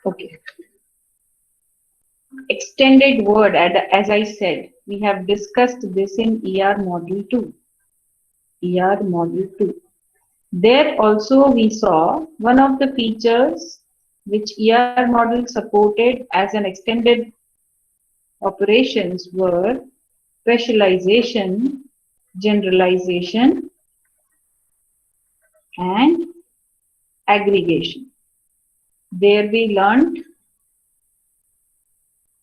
Okay. Extended word, as I said, we have discussed this in ER Module 2. ER Module 2. There also we saw one of the features which ER model supported as an extended operations were specialization, generalization, and aggregation. There we learned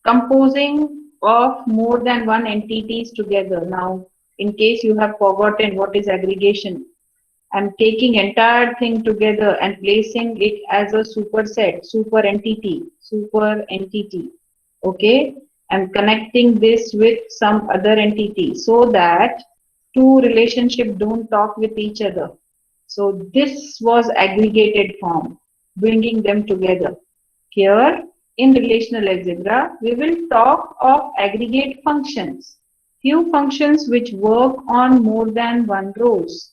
composing of more than one entities together. Now, in case you have forgotten what is aggregation, I'm taking entire thing together and placing it as a superset, super entity. Okay, I'm connecting this with some other entity so that two relationship don't talk with each other. So this was aggregated form, bringing them together. Here in relational algebra, we will talk of aggregate functions. Few functions which work on more than one rows.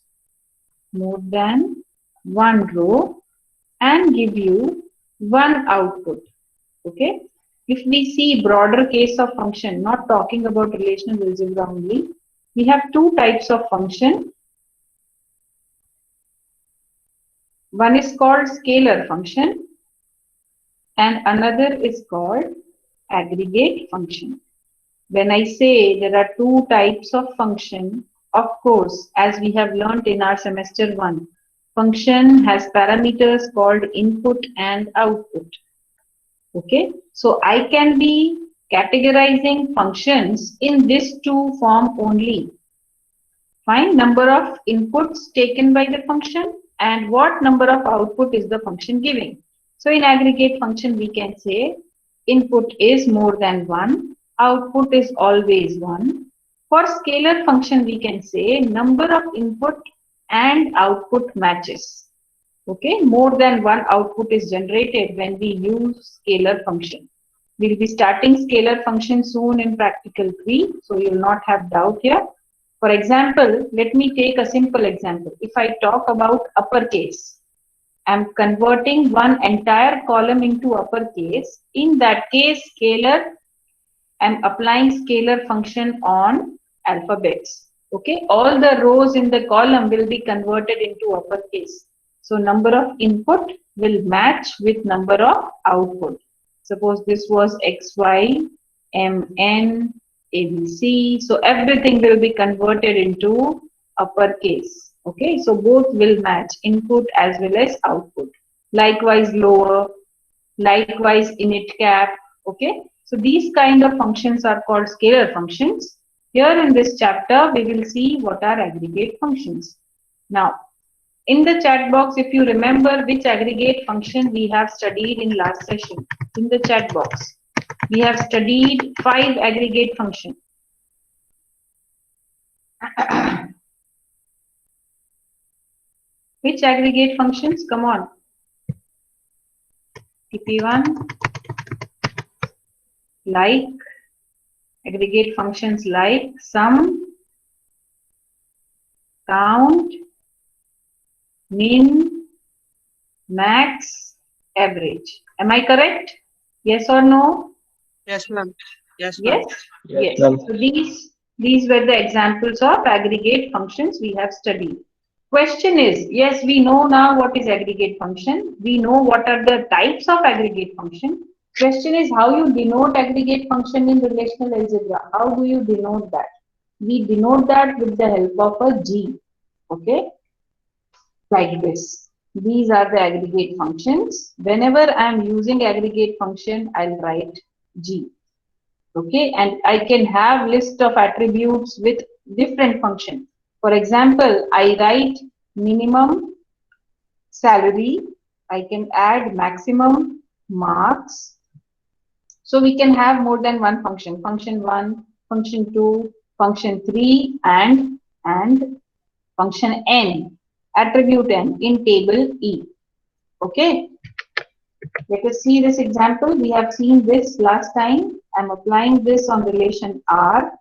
More than one row and give you one output. Okay. If we see broader case of function, not talking about relational algebra only, we have two types of function. One is called scalar function and another is called aggregate function. When I say there are two types of function, of course, as we have learnt in our semester 1, function has parameters called input and output. Okay, so I can be categorizing functions in this two form only. Find number of inputs taken by the function and what number of output is the function giving. So in aggregate function we can say input is more than one, output is always one. For scalar function we can say number of input and output matches. Okay, more than one output is generated when we use scalar function. We'll be starting scalar function soon in practical 3, so you'll not have doubt here. For example, let me take a simple example. If I talk about uppercase, I'm converting one entire column into uppercase. In that case, scalar, I'm applying scalar function on alphabets. Okay, all the rows in the column will be converted into uppercase. So number of input will match with number of output. Suppose this was XY, MN, ABC. So everything will be converted into uppercase. Okay, so both will match input as well as output. Likewise lower, likewise init cap. Okay, so these kind of functions are called scalar functions. Here in this chapter, we will see what are aggregate functions. Now, in the chat box, if you remember which aggregate function we have studied in last session, in the chat box, we have studied 5 aggregate functions. Which aggregate functions? Come on. TP1, like, aggregate functions like sum, count, min, max, average. Am I correct? Yes or no? Yes, ma'am. Yes, ma'am. Yes? Yes. So these were the examples of aggregate functions we have studied. Question is, yes, we know now what is aggregate function. We know what are the types of aggregate function. Question is how you denote aggregate function in relational algebra. How do you denote that? We denote that with the help of a G. Okay? Like this. These are the aggregate functions. Whenever I am using aggregate function, I'll write G. Okay, and I can have list of attributes with different function. For example, I write minimum salary. I can add maximum marks. So we can have more than one function. Function 1, function 2, function 3, and function n, attribute n in table E. Okay. Let us see this example. We have seen this last time. I'm applying this on relation R.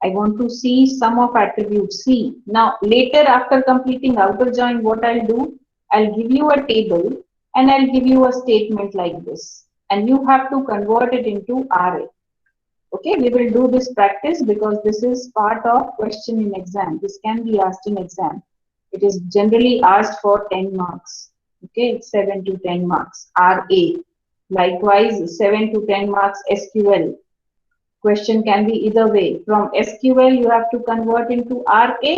I want to see sum of attribute C. Now, later after completing outer join, what I'll do, I'll give you a table and I'll give you a statement like this, and you have to convert it into RA. Okay, we will do this practice because this is part of question in exam. This can be asked in exam. It is generally asked for 10 marks. Okay, 7 to 10 marks, RA. Likewise, 7 to 10 marks SQL. Question can be either way. From SQL, you have to convert into RA,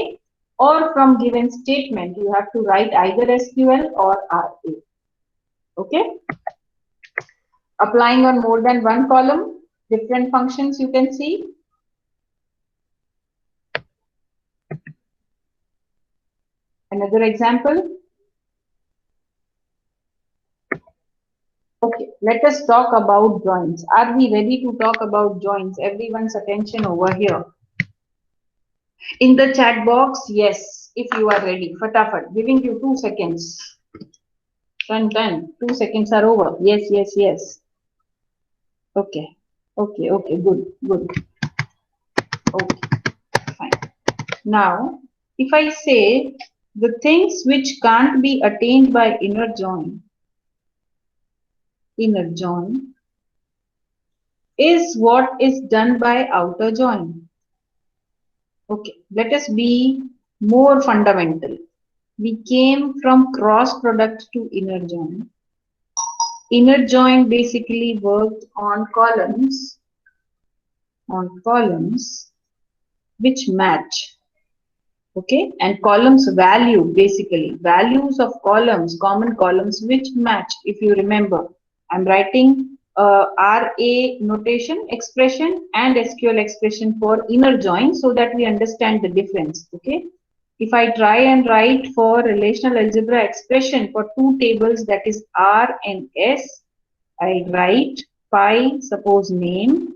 or from given statement, you have to write either SQL or RA. Okay? Applying on more than one column, different functions you can see. Another example. Okay, let us talk about joins. Are we ready to talk about joins? Everyone's attention over here. In the chat box, yes, if you are ready. Fatafat, giving you 2 seconds. Done. 2 seconds are over. Yes, yes, yes. Okay, good. Okay, fine. Now, if I say the things which can't be attained by inner join is what is done by outer join. Okay, let us be more fundamental. We came from cross product to inner join. Inner join basically worked on columns which match. Okay, and columns value, basically values of columns, common columns which match. If you remember, I'm writing RA notation expression and SQL expression for inner join so that we understand the difference. Okay, if I try and write for relational algebra expression for two tables, that is R and S, I write phi, suppose name,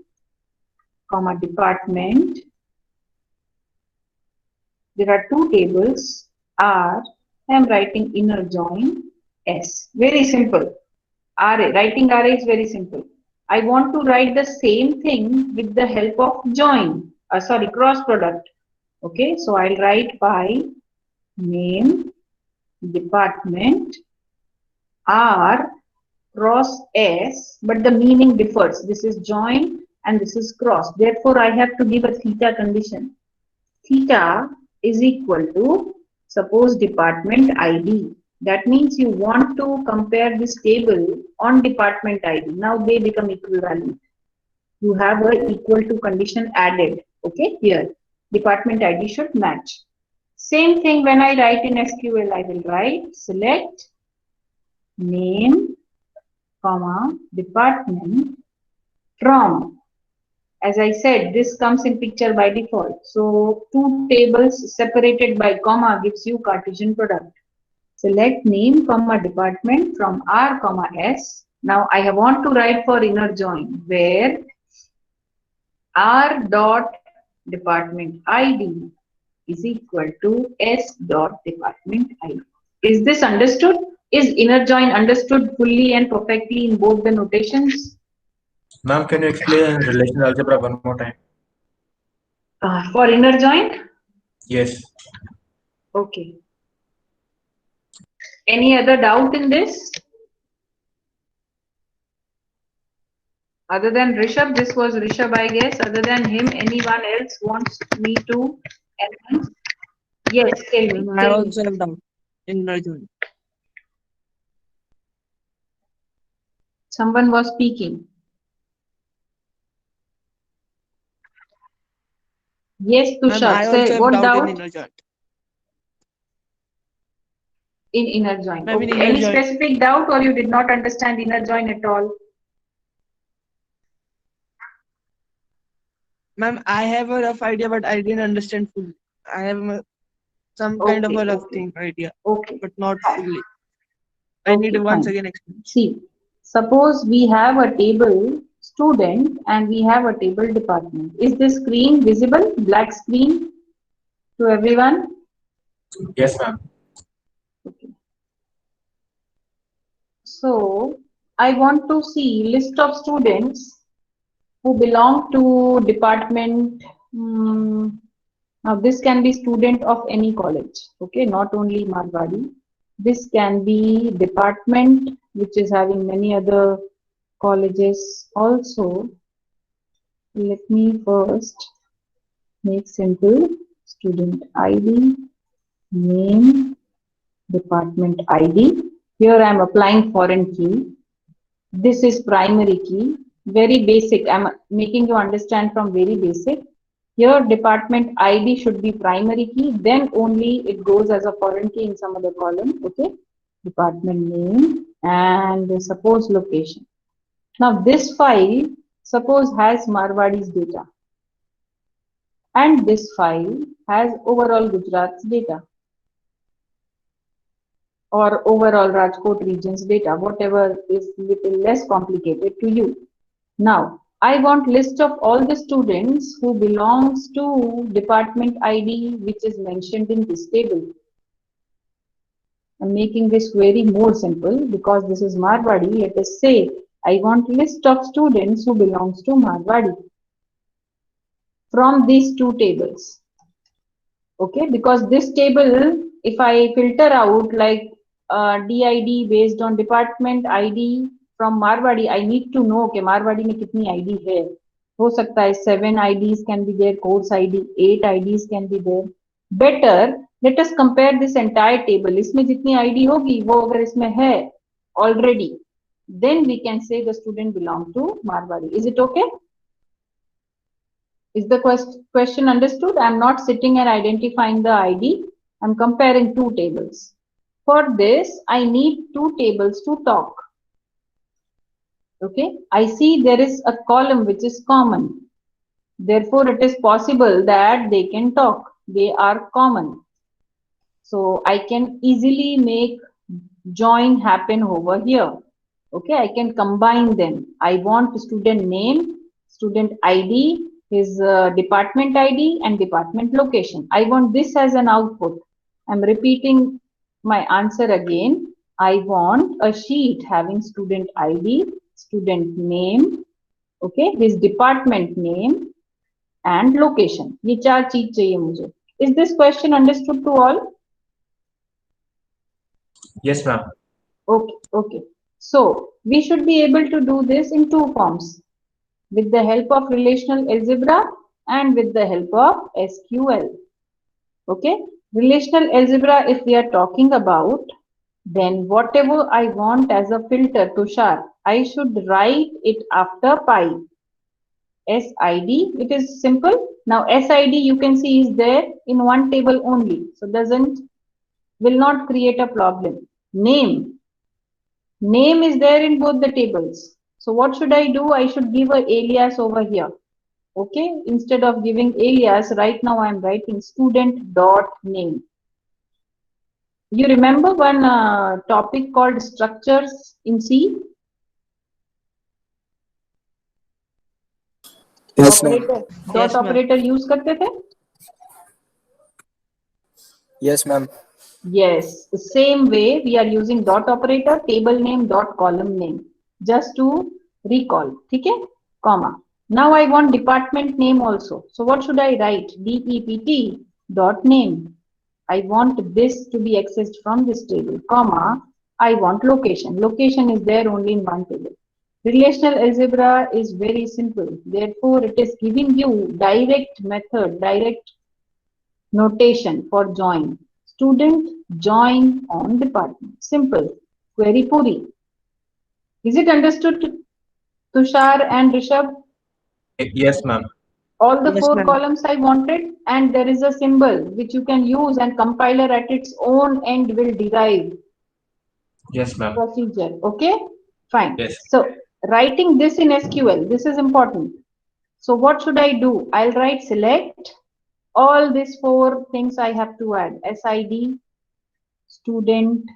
comma department. There are two tables, R, I am writing inner join, S. Very simple. RA, writing RA is very simple. I want to write the same thing with the help of join, cross product. Okay, so I'll write by name, department, R, cross S, but the meaning differs. This is join and this is cross. Therefore, I have to give a theta condition. Theta is equal to, suppose, department ID. That means you want to compare this table on department ID. Now they become equivalent. You have a equal to condition added. Okay, here department ID should match. Same thing when I write in SQL, I will write select name, comma, department from. As I said, this comes in picture by default. So two tables separated by comma gives you Cartesian product. Select name, comma, department from R, comma, S. Now I want to write for inner join where R dot department ID is equal to S dot department ID. Is this understood? Is inner join understood fully and perfectly in both the notations? Ma'am, can you explain relational algebra one more time? For inner join? Yes. Okay. Any other doubt in this? Other than Rishabh, this was Rishabh, I guess. Other than him, anyone else wants me to? Yes, tell me. I also have doubt in inner join. Someone was speaking. Yes, Tushar, say what doubt? In inner join. In inner join. Ma'am, in Okay. inner Any join. specific doubt, or you did not understand inner join at all? Ma'am, I have a rough idea, but I didn't understand fully. I have some kind of a rough idea, but not fully. I need once again explain. See, suppose we have a table student and we have a table department. Is the screen visible? Black screen to everyone? Yes, ma'am. Okay. So I want to see list of students who belong to department. Now this can be student of any college. Okay, not only Marwari. This can be department which is having many other colleges also. Let me first make simple student ID, name, department ID. Here I am applying foreign key. This is primary key, very basic. I am making you understand from very basic. Here department ID should be primary key, then only it goes as a foreign key in some other column. Okay, department name and suppose location. Now this file suppose has Marwadi's data and this file has overall Gujarat's data or overall Rajkot region's data, whatever is little less complicated to you. Now, I want list of all the students who belongs to department ID which is mentioned in this table. I'm making this very more simple because this is Marwadi. Let us say I want list of students who belongs to Marwadi from these two tables. Okay, because this table, if I filter out like DID based on department ID from Marwadi, I need to know कि Marwadi में कितनी ID है. हो सकता है 7 IDs can be there, course ID 8 IDs can be there. Better let us compare this entire table. इसमें जितनी ID होगी वो अगर इसमें है already, then we can say the student belong to Marwadi. Is it okay? Is the question understood? I am not sitting and identifying the ID. I am comparing two tables. For this, I need two tables to talk. Okay, I see there is a column which is common. Therefore, it is possible that they can talk. They are common. So, I can easily make join happen over here. Okay, I can combine them. I want student name, student ID, his department ID and department location. I want this as an output. I'm repeating my answer again. I want a sheet having student ID, student name, okay, his department name and location. ये चार चीज चाहिए मुझे. Is this question understood to all? Yes, ma'am. Okay, okay. So we should be able to do this in two forms, with the help of relational algebra and with the help of SQL. Okay, relational algebra, if we are talking about, then whatever I want as a filter, Tushar, I should write it after pi. SID, it is simple. Now SID you can see is there in one table only, so will not create a problem. Name is there in both the tables. So what should I do? I should give a alias over here. Okay, instead of giving alias, right now I am writing student dot name. You remember one topic called structures in C? Yes, Operator, dot operator use करते थे? Yes, ma'am. Yes, the same way we are using dot operator, table name, dot column name, just to recall, okay? Comma. Now I want department name also. So what should I write? DEPT dot name. I want this to be accessed from this table, comma. I want location. Location is there only in one table. Relational algebra is very simple. Therefore, it is giving you direct method, direct notation for join. Student join on department. Simple. Query puri. Is it understood, Tushar and Rishabh? Yes, ma'am. All the Yes, four ma'am. columns I wanted, and there is a symbol which you can use and compiler at its own end will derive Yes, ma'am. procedure. Okay, fine. Yes. So writing this in SQL, this is important. So what should I do? I'll write select all these four things I have to add. SID, student,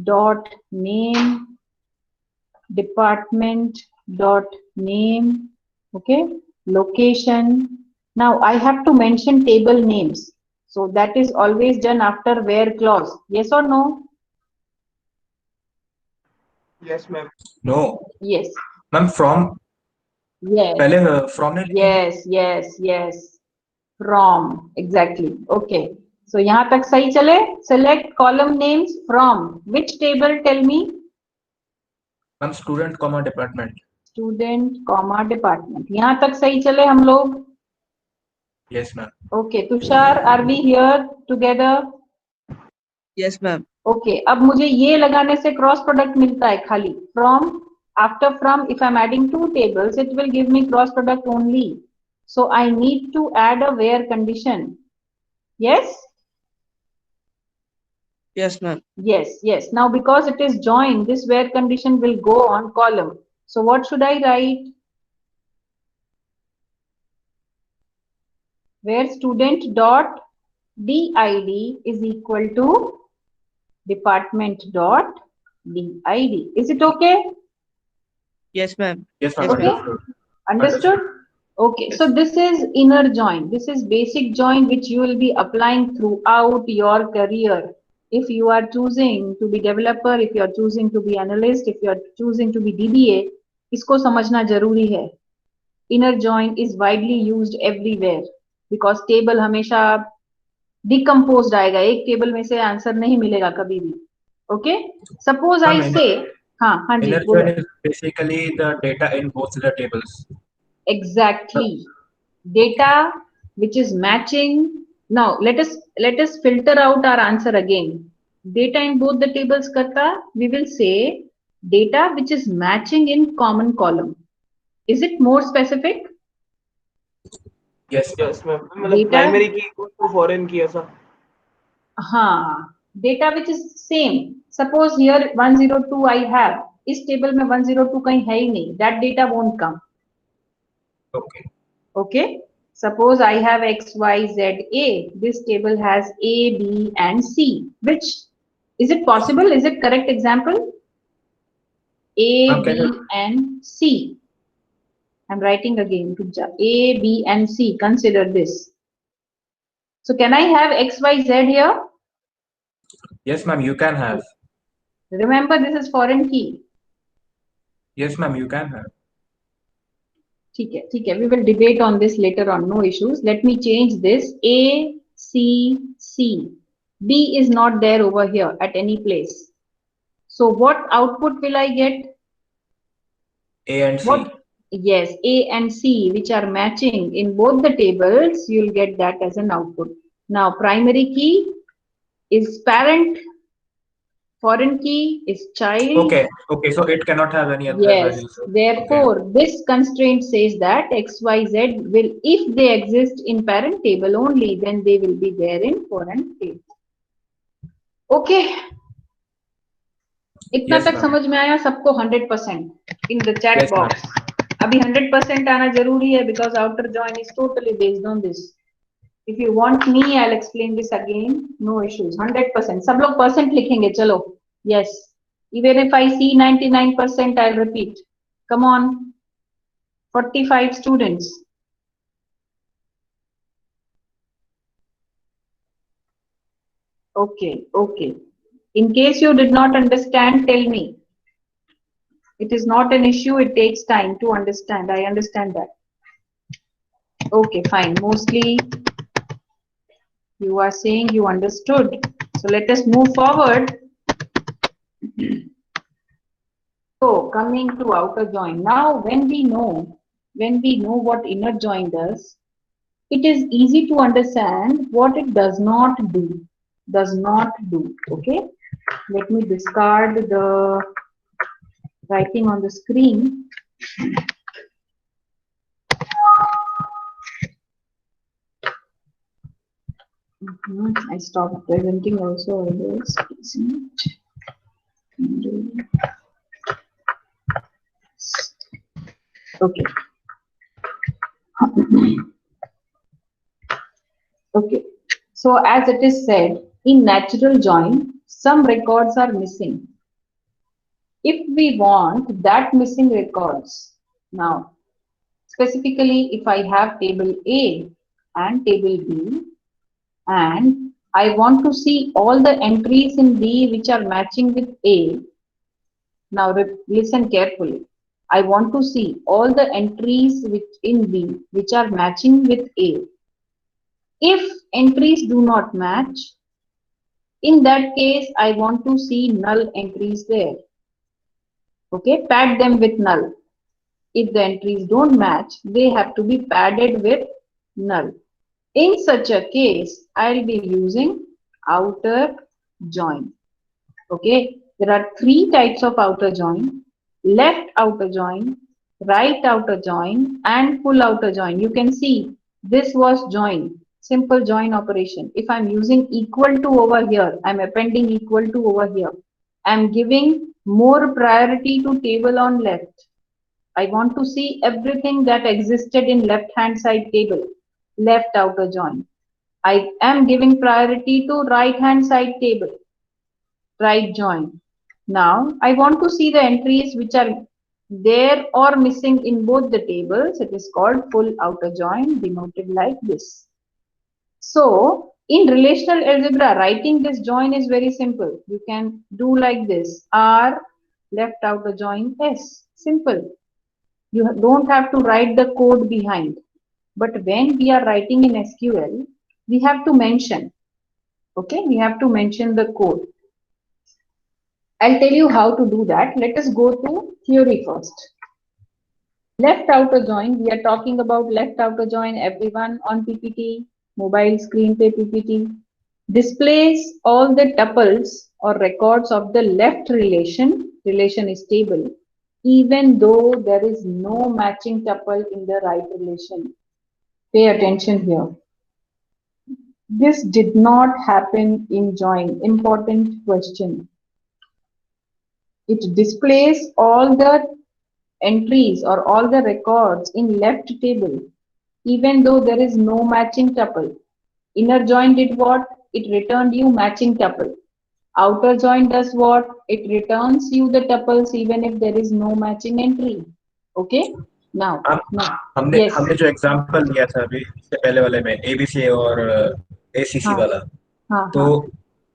dot name, department, dot name, okay, location. Now I have to mention table names. So that is always done after where clause. Yes or no? Yes, ma'am. No. Yes. Ma'am, from Yes. पहले from ने Yes. From. Exactly. Okay. So यहाँ तक सही चले. Select column names from which table? Tell me. Ma'am student comma department. Student comma department. यहाँ तक सही चले हम लोग? Yes ma'am. Okay Tushar, are we here together? Yes, ma'am. Okay अब मुझे ये लगाने से क्रॉस प्रोडक्ट मिलता है खाली. From, after from, if I am adding two tables it will give me cross product only. So I need to add a where condition. Yes? Yes, ma'am. Yes, yes. Now because it is joined, this where condition will go on column. So what should I write? Where student dot did is equal to department dot did. Is it okay? Yes, ma'am. Yes ma'am. Okay. Understood? Okay, so this is inner join. This is basic join which you will be applying throughout your career. If you are choosing to be developer, if you are choosing to be analyst, if you are choosing to be DBA, इसको समझना जरूरी है. Inner join is widely used everywhere because table हमेशा decomposed आएगा. एक table में से answer नहीं मिलेगा कभी भी. Okay? Suppose I say, हाँ जी Inner बोलो. join is basically the data in both the tables. Exactly. Data which is matching. Now let us filter out our answer again. Data in both the tables karta, we will say data which is matching in common column. Is it more specific? Yes ma'am. Yes, ma'am. मतलब primary key equal to foreign key ऐसा. हाँ, data which is same. Suppose here 102 I have. इस table में 102 कहीं है ही नहीं. That data won't come. Okay. Okay. Suppose I have X, Y, Z, A. This table has A, B, and C. Which is it possible? Is it correct example? A, Okay. B, and C. I'm writing again. Good job. A, B, and C. Consider this. So can I have X, Y, Z here? Yes ma'am, you can have. Remember, this is foreign key. Yes ma'am, you can have. ठीक है. We will debate on this later on. No issues. Let me change this. A, C, C. B is not there over here at any place. So what output will I get? A and C. What? Yes, A and C, which are matching in both the tables, you'll get that as an output. Now, primary key is parent, foreign key is child. Okay, so it cannot have any other Yes, values. therefore, this constraint says that X, Y, Z will, if they exist in parent table only, then they will be there in foreign table. Okay. इतना Yes, तक ma'am. समझ में आया सबको 100% in the chat Yes, ma'am. box. अभी 100% आना जरूरी है because outer join is totally based on this. If you want me, I'll explain this again. No issues. 100%. सब लोग percent लिखेंगे चलो. Yes. Even if I see 99%, I'll repeat. Come on. 45 students. Okay. In case you did not understand, tell me. It is not an issue. It takes time to understand. I understand that. Okay, fine. Mostly you are saying you understood. So let us move forward. So coming to outer join. Now when we know what inner join does, it is easy to understand what it does not do. Okay. Let me discard the writing on the screen. I stopped presenting also. Okay. Okay. So as it is said, in natural join, some records are missing. If we want that missing records, now specifically if I have table A and table B, and I want to see all the entries in B which are matching with A. Now listen carefully. I want to see all the entries in B which are matching with A. If entries do not match, in that case, I want to see null entries there. Okay, pad them with null. If the entries don't match, they have to be padded with null. In such a case, I'll be using outer join. Okay, there are three types of outer join: left outer join, right outer join, and full outer join. You can see this was join, simple join operation. If I'm using equal to over here, I'm appending equal to over here. I'm giving more priority to table on left. I want to see everything that existed in left hand side table, left outer join. I am giving priority to right hand side table, right join. Now I want to see the entries which are there or missing in both the tables. It is called full outer join, denoted like this. So in relational algebra, writing this join is very simple. You can do like this: R left outer join S. Simple. You don't have to write the code behind. But when we are writing in SQL, we have to mention. Okay, we have to mention the code. I'll tell you how to do that. Let us go to theory first. Left outer join, we are talking about left outer join, everyone on PPT, mobile screen pe PPT. Displays all the tuples or records of the left relation is table, even though there is no matching tuple in the right relation. Pay attention here. This did not happen in join. Important question. It displays all the entries or all the records in left table, even though there is no matching tuple. Inner join did what? It returned you matching tuple. Outer join does what? It returns you the tuples even if there is no matching entry. Okay? Now, हमने yes. हमने जो example लिया था अभी इससे पहले वाले में एबीसी और एसीसी हाँ, वाला, हाँ, तो हाँ.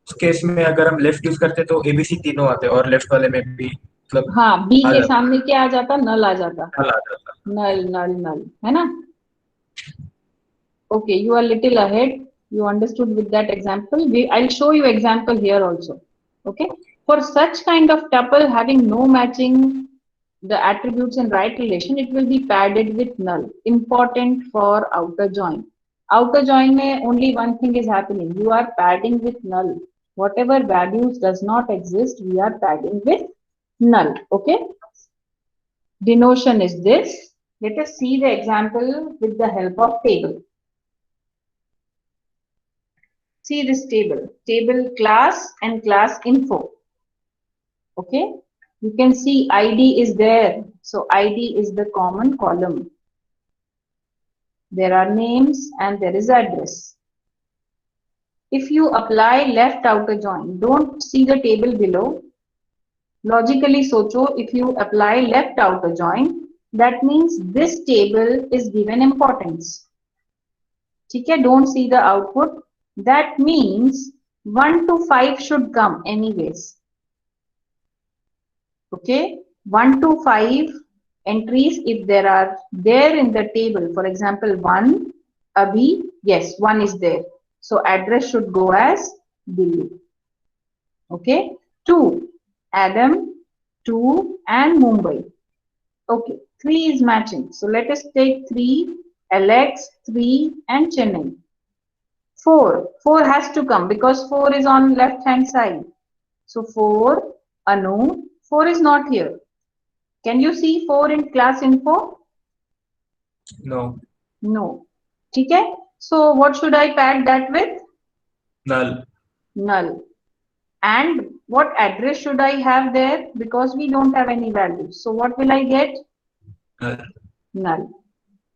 उस केस में अगर हम लेफ्ट यूज करते तो एबीसी तीनों आते और लेफ्ट वाले में भी मतलब हाँ, बी आ के जाता, सामने क्या आ जाता? नल आ जाता. हल आ जाता। Null, null, null. है ना? Okay, you are little ahead. You understood with that example. I'll show you example here also. Okay. For such kind of tuple having no matching the attributes in right relation, it will be padded with null. Important for outer join. Outer join mein only one thing is happening. You are padding with null. Whatever values does not exist, we are padding with null. Okay. Denotion is this. Let us see the example with the help of table. See this table class and class info. Okay, you can see ID is there. So ID is the common column. There are names and there is address. If you apply left outer join, don't see the table below. Logically socho, if you apply left outer join, that means this table is given importance. Okay, don't see the output. That means 1 to 5 should come anyways. Okay, 1 to 5 entries if there are there in the table. For example, 1, Abhi, yes, 1 is there. So address should go as Delhi. Okay, 2, Adam, 2 and Mumbai. Okay, 3 is matching. So let us take 3, Alex, 3 and Chennai. 4 has to come because 4 is on left hand side. So 4, Anu, 4 is not here. Can you see 4 in class info? No. No. Okay. So what should I pad that with? Null. Null. And what address should I have there? Because we don't have any values. So what will I get? Null. Null.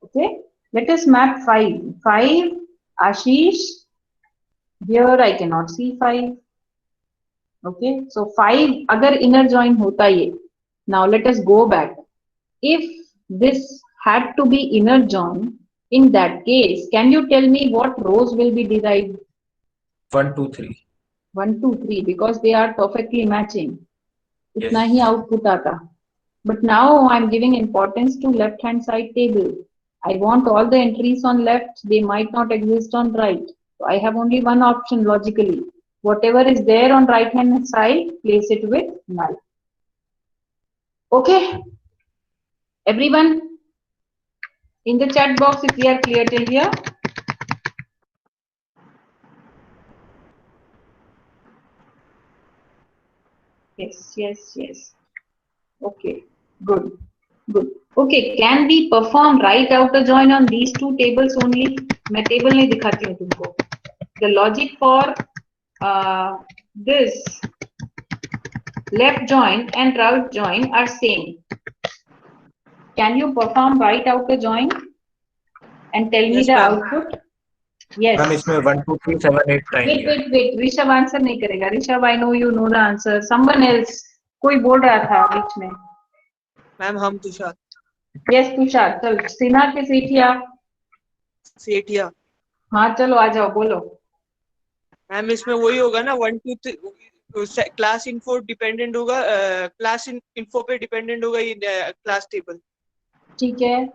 Okay. Let us map 5. 5, Ashish. Here I cannot see 5. Okay. So 5 agar inner join hota ye. Now let us go back. If this had to be inner join, in that case, can you tell me what rows will be derived? 1, 2, 3. 1, 2, 3, because they are perfectly matching. Yes. Itna hi output aata. But now I'm giving importance to left hand side table. I want all the entries on left, they might not exist on right. So I have only one option logically. Whatever is there on right hand side, place it with null. Okay, everyone in the chat box if we are clear till here. Yes. Okay, good. Okay, can we perform right outer join on these two tables only? मैं table नहीं दिखाती हूँ तुमको. The logic for this left join and right join are same. Can you perform right outer join and tell me Yes, the ma'am. output? Yes. Ma'am इसमें 1 2 3 7 8 time Wait. Rishabh answer नहीं करेगा. Rishabh, I know you know the answer. Someone else. कोई बोल रहा था बीच में. Ma'am हम Tushar Yes, Tushar. चल सिन्हा के सेठिया. सेठिया। हाँ चलो आ जाओ बोलो. मैम इसमें वही होगा ना 1 2 3 क्लास इन्फो डिपेंडेंट होगा क्लास इन्फो पे डिपेंडेंट होगा ये क्लास टेबल। ठीक है.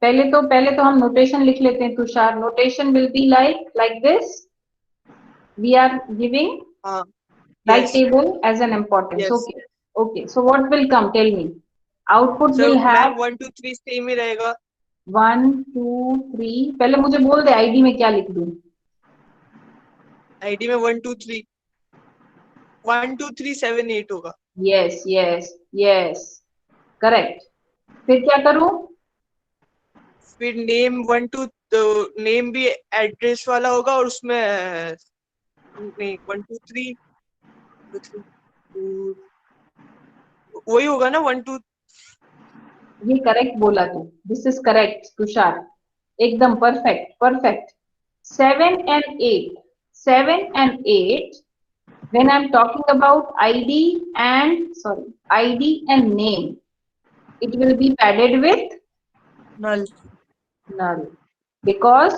पहले तो हम नोटेशन लिख लेते हैं Tushar. Notation will be like this. We are giving right table as an importance. Yes. Okay. So what will come? Tell me. Output will have 1 2 3 same ही रहेगा। 1 2 3. पहले मुझे बोल दे आईडी में क्या लिख दूं. आईडी में 1 2 3 1 2 3 7 8 होगा। Yes. Correct. फिर क्या करूं? फिर नेम 1 2 तो नेम भी एड्रेस वाला होगा और उसमें नहीं 1 2 3 वही होगा ना 1 2। ये करेक्ट बोला तू. This is correct Tushar. एकदम perfect. 7 and 8. When I'm talking about ID and name, it will be padded with null because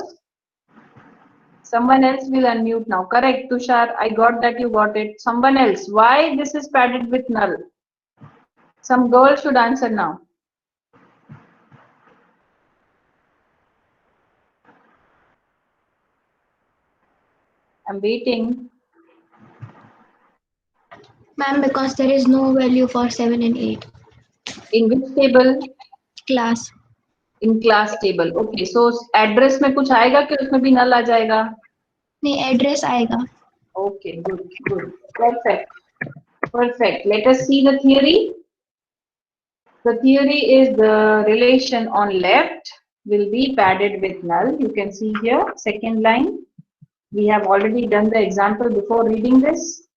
someone else will unmute now. Correct, Tushar. I got that you got it. Someone else. Why this is padded with null? Some girl should answer now. I'm waiting. Ma'am, because there is no value for 7 and 8. In which table? Class. In class table. Okay. So address में कुछ आएगा कि उसमें भी null आ जाएगा? नहीं, address आएगा. Okay. Good. Perfect. Let us see the theory. The theory is the relation on left will be padded with null. You can see here, second line. We have already done the example before reading this.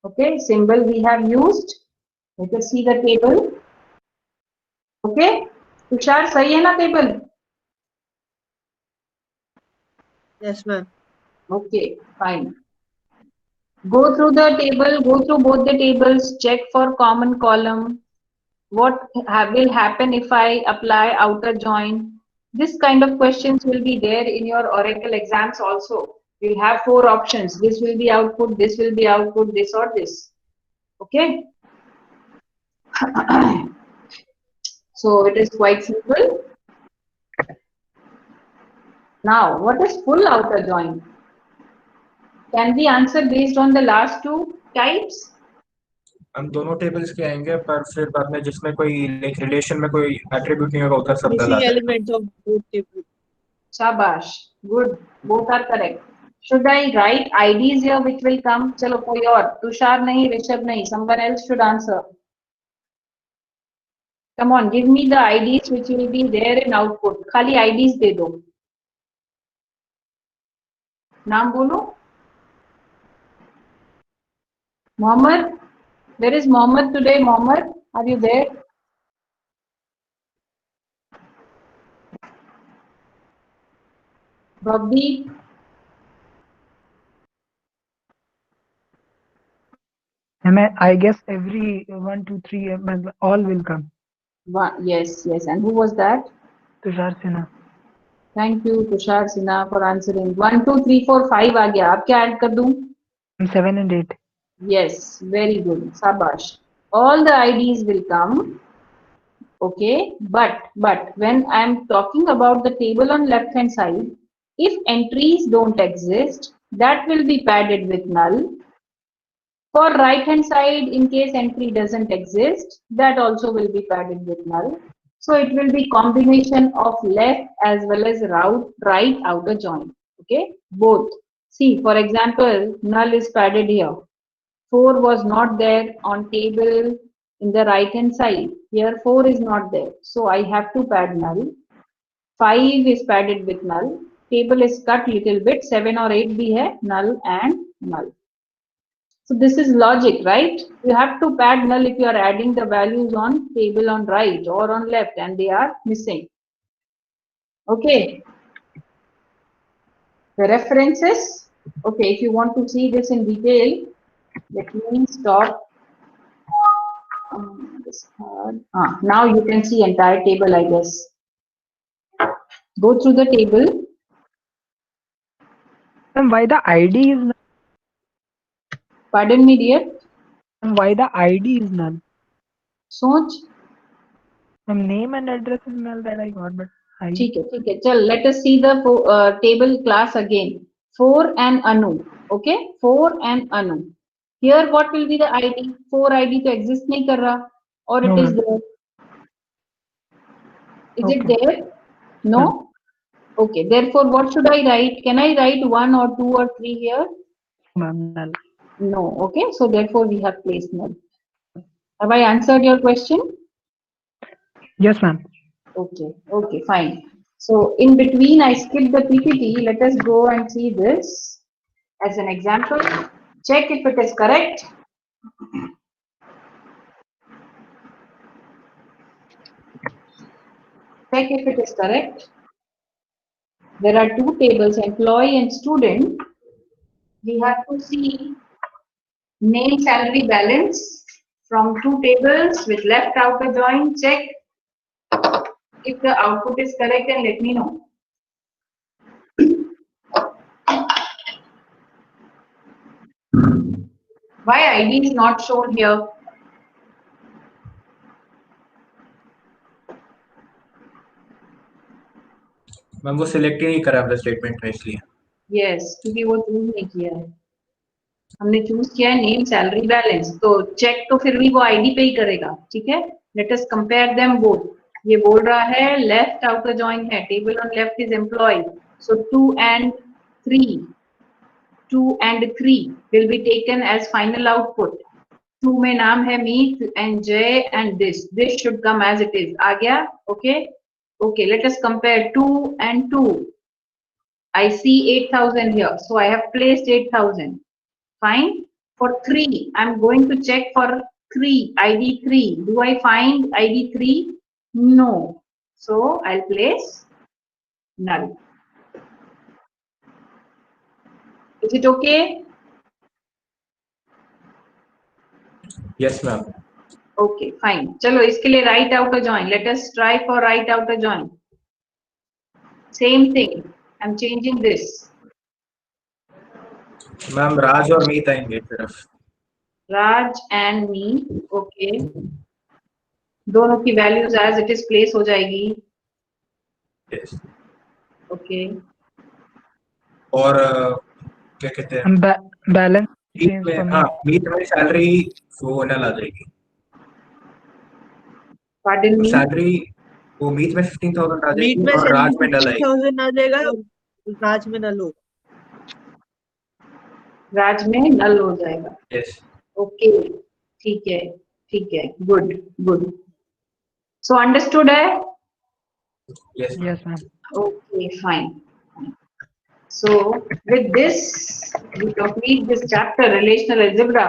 Okay, symbol we have used. Let us see the table. Okay, Tushar, sahi hai na table? Yes, ma'am. Okay, fine. Go through the table, go through both the tables, check for common column. What will happen if I apply outer join? This kind of questions will be there in your Oracle exams also. You'll have 4 options. This will be output, this will be output, this or this. Okay. So it is quite simple. Now, what is full outer join? Can we answer based on the last 2 types? हम दोनों tables के आएंगे पर फिर बाद में जिसमें कोई रिलेशन में कोई एट्रीब्यूट नहीं होगा उधर सब Missing डला element of both table. Shabash. Good. Both are correct. Should I write IDs here which will come? चलो कोई और. Tushar नहीं, Rishabh नहीं. Someone else should answer. Come on, give me the IDs which will be there in output. खाली IDs दे दो. नाम बोलो. Mohammed. Where is Mohammed today? Mohammed, are you there? Bobby. I guess every 1 2 3 all will come. Yes. And who was that? Tushar Sinha. Thank you, Tushar Sinha, for answering. 1 2 3 4 5 आ गया. अब क्या add कर दूं? 7 and 8. Yes, very good. Sabash. All the IDs will come. Okay, but when I'm talking about the table on left hand side, if entries don't exist, that will be padded with null. For right hand side, in case entry doesn't exist, that also will be padded with null. So it will be combination of left as well as right outer join. Okay, both. See, for example, null is padded here. 4 was not there on table in the right hand side. Here 4 is not there. So I have to pad null. 5 is padded with null. Table is cut little bit. 7 or 8 bhi hai, null and null. So this is logic, right? You have to pad null if you are adding the values on table on right or on left and they are missing. Okay. The references. Okay, if you want to see this in detail, let me stop this card. Now you can see entire table, I guess. Go through the table. And why the ID is null? Pardon me, dear. And why the ID is null? Soch. Name and address is null that I got, but ID. ठीक है. Chal, let us see the table class again. 4 and Anu. Okay, 4 and Anu. Here, what will be the ID? 4 ID to exist nahi kar raha, or it No, is ma'am. there. Is it Okay. there? No. No. Okay. Therefore, what should I write? Can I write 1 or 2 or 3 here? Ma'am, null. No. Okay. So therefore, we have placed null. Have I answered your question? Yes, ma'am. Okay. Okay. Fine. So in between, I skipped the PPT. Let us go and see this as an example. Check if it is correct. Check if it is correct. There are two tables, employee and student. We have to see name, salary, balance from two tables with left outer join. Check if the output is correct and let me know. Why ID is not shown here? Ma'am वो select ही नहीं करा अपने statement में इसलिए. Yes, क्योंकि वो choose नहीं किया है. हमने चूज किया है नेम सैलरी बैलेंस, तो चेक तो फिर भी वो आईडी पे ही करेगा. ठीक है, let us compare them both. ये बोल रहा है लेफ्ट आउटर जॉइन है, table on left is employ, so 2 and 3 will be taken as final output. 2 में नाम है मीत and Jay and this should come as it is. आ गया? Okay, let us compare 2 and 2. I see 8,000 here, so I have placed 8,000. Fine. For 3, I'm going to check for 3, ID 3. Do I find ID 3? No. So I'll place null. Is it okay? Yes, ma'am. Okay, fine. चलो इसके लिए right outer join. Let us try for right outer join. Same thing. I'm changing this. Ma'am Raj और मीत आएंगे सिर्फ. Raj and me. Okay. दोनों की values as it is place हो जाएगी. Yes. Okay. और क्या कहते हैं, बैलेंस मीत चेंज में, फॉर हाँ मीत में सैलरी वो नल आ जाएगी. Pardon me. सैलरी वो मीत में 15,000 आ मीट जाएगी में और राज में नल आएगी. 15,000 आ जाएगा, राज में नल होगा. राज में null हो जाएगा. Yes. Okay. ठीक है. Good. So understood है? Yes. yes ma'am. Okay, fine. So with this, we complete this chapter, relational algebra.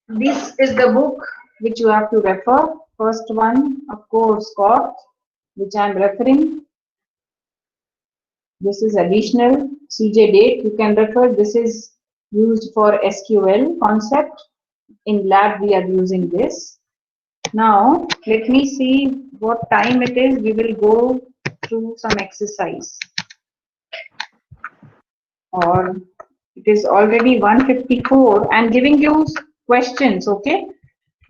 This is the book which you have to refer. First one, of course, Scott, which I am referring. This is additional CJ date. You can refer. This is used for SQL concept. In lab, we are using this. Now, let me see what time it is. We will go through some exercise. Or it is already 1:54. I'm giving you questions, okay?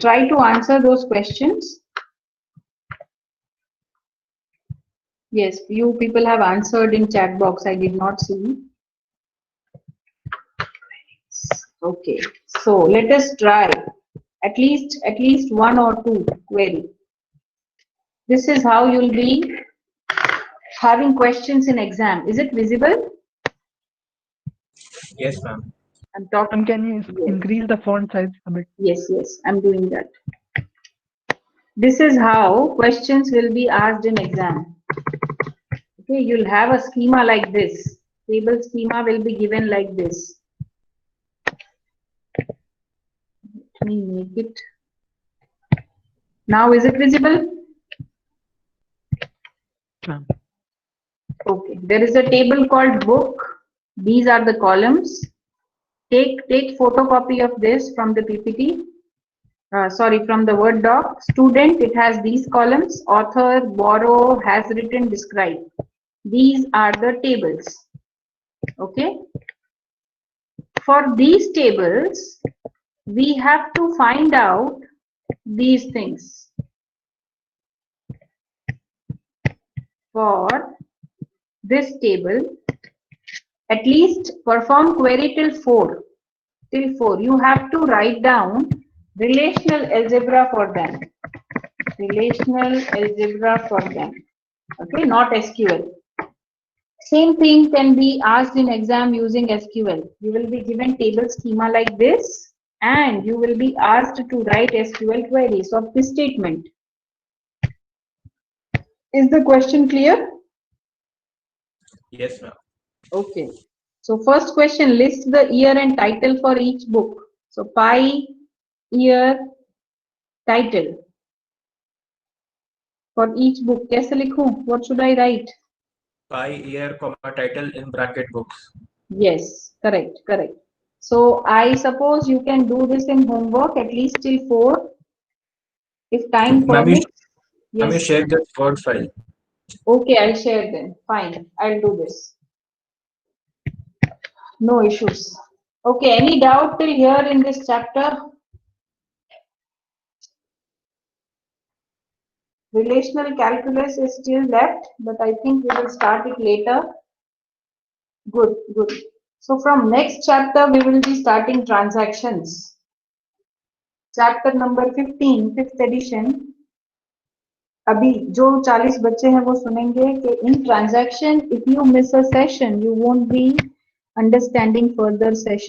Try to answer those questions. Yes, you people have answered in chat box. I did not see. Okay, so let us try at least one or two query. This is how you'll be having questions in exam. Is it visible? Yes, ma'am. I'm talking. Can you increase the font size a bit? Yes, I'm doing that. This is how questions will be asked in exam. Okay, you'll have a schema like this. Table schema will be given like this. Let me make it. Now is it visible? Ma'am. Okay, there is a table called book. These are the columns. Take photocopy of this from the PPT. Sorry, from the Word doc. Student, it has these columns. Author, borrow, has written, describe. These are the tables. Okay. For these tables, we have to find out these things. For this table, at least perform query till 4. Till 4. You have to write down relational algebra for them. Relational algebra for them. Okay, not SQL. Same thing can be asked in exam using SQL. You will be given table schema like this and you will be asked to write SQL queries of this statement. Is the question clear? Yes, ma'am. Okay. So first question, list the year and title for each book. So pi, year, title. For each book, कैसे लिखूं? What should I write? Pi, year, comma, title in bracket books. Yes, correct. So I suppose you can do this in homework at least till 4. If time permits. Let me share this Word file. Okay, I'll share then. Fine, I'll do this. No issues. Okay, any doubt till here in this chapter? Relational calculus is still left, but I think we will start it later. Good. So from next chapter, we will be starting transactions. Chapter number 15, 5th edition. अभी जो 40 बच्चे हैं वो सुनेंगे कि in transaction, if you miss a session, you won't be understanding further session.